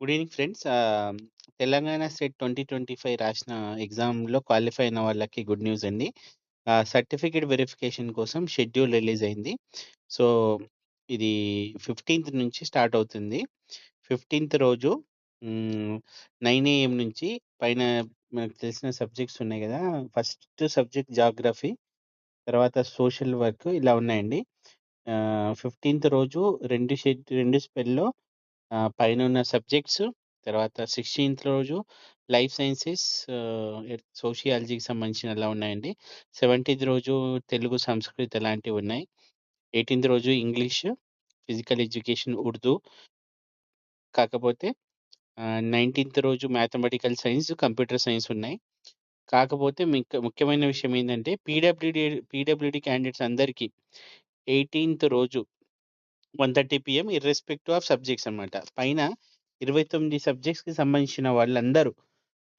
Good evening friends. Telangana state 2025 రాసిన ఎగ్జామ్‌లో qualify అయిన వాళ్ళకి గుడ్ న్యూస్ అండి. సర్టిఫికేట్ వెరిఫికేషన్ కోసం షెడ్యూల్ రిలీజ్ అయింది. సో, ఇది 15థ్ నుంచి స్టార్ట్ అవుతుంది. 15థ్ రోజు 9 AM నుంచి పైన మనకు తెలిసిన సబ్జెక్ట్స్ ఉన్నాయి గదా! ఫస్ట్ సబ్జెక్ట్ జియోగ్రఫీ, తర్వాత సోషల్ వర్క్ ఇలా ఉన్నాయండి. 15థ్ రోజు 2 స్పెల్‌లో పైనున్న సబ్జెక్ట్స్, తర్వాత 16థ్ రోజు లైఫ్ సైన్సెస్, సోషియాలజీకి సంబంధించిన అలా ఉన్నాయండి. 17థ్ రోజు తెలుగు, సంస్కృత్ అలాంటివున్నాయి. 18థ్ రోజు ఇంగ్లీష్, ఫిజికల్ ఎడ్యుకేషన్, ఉర్దూ. కాకపోతే 19థ్ రోజు మ్యాథమెటికల్ సైన్స్, కంప్యూటర్ సైన్స్ ఉన్నాయి. కాకపోతే ముఖ్యమైన విషయం ఏందంటే పీడబ్ల్యూడీ క్యాండిడేట్స్ అందరికీ 18థ్ రోజు 1:30 PM ఇర్రెస్పెక్టివ్ ఆఫ్ సబ్జెక్ట్స్ అన్నమాట. పైన 29 సబ్జెక్ట్స్‌కి సంబంధించిన వాళ్ళందరూ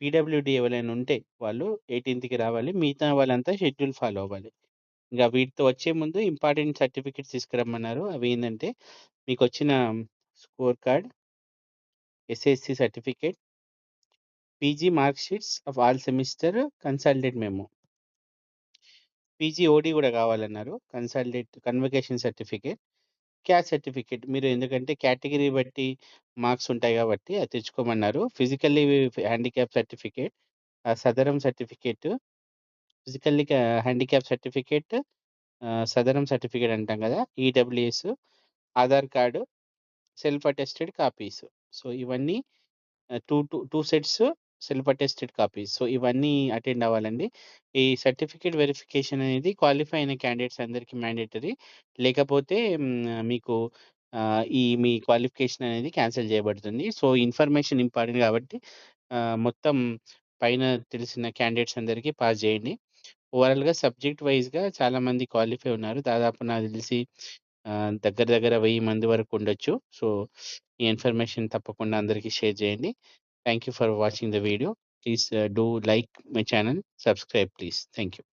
పీడబ్ల్యూడీ ఎవరైనా ఉంటే వాళ్ళు 18థ్‌కి రావాలి. మిగతా వాళ్ళంతా షెడ్యూల్ ఫాలో అవ్వాలి. ఇంగ వీటితో వచ్చే ముందు ఇంపార్టెంట్ సర్టిఫికేట్స్ తీసుకురమ్మన్నారు. అవి ఏందంటే మీకొచ్చిన score card, SSC certificate, PG mark sheets of all semester, consolidate memo. PG OT గూడా కావాలన్నారు. Convocation certificate, caste certificate. మీరు ఎందుకంటే కేటగిరీ బట్టి మార్క్స్ ఉంటాయి గాబట్టి అది తెచ్చుకోమన్నారు. Physically handicap certificate, Sadaram certificate, physically handicap certificate, Sadaram certificate అంటాం గదా! EWS, Aadhaar card, self attested copies. So, ఇవన్నీ 2 sets self attested copies. So, ఇవన్నీ అటెండ్ అవ్వాలండి. ఈ సర్టిఫికేట్ వెరిఫికేషన్ అనేది క్వాలిఫై అయిన క్యాండిడేట్స్ అందరికి మ్యాండేటరీ. లేకపోతే మీకు మీ క్వాలిఫికేషన్ అనేది క్యాన్సెల్ చేయబడుతుంది. సో, ఇన్ఫర్మేషన్ ఇంపార్టెంట్ కాబట్టి మొత్తం పైన తెలిసిన క్యాండిడేట్స్ అందరికి పాస్ చేయండి. ఓవరాల్‌గా సబ్జెక్ట్ వైస్‌గా చాలామంది క్వాలిఫై ఉన్నారు. దాదాపు నాకు తెలిసి దగ్గర దగ్గర 1000 మంది వరకు ఉండొచ్చు. సో, ఈ ఇన్ఫర్మేషన్ తప్పకుండా అందరికి షేర్ చేయండి. Thank you for watching the video. Please do like my channel, subscribe please. Thank you.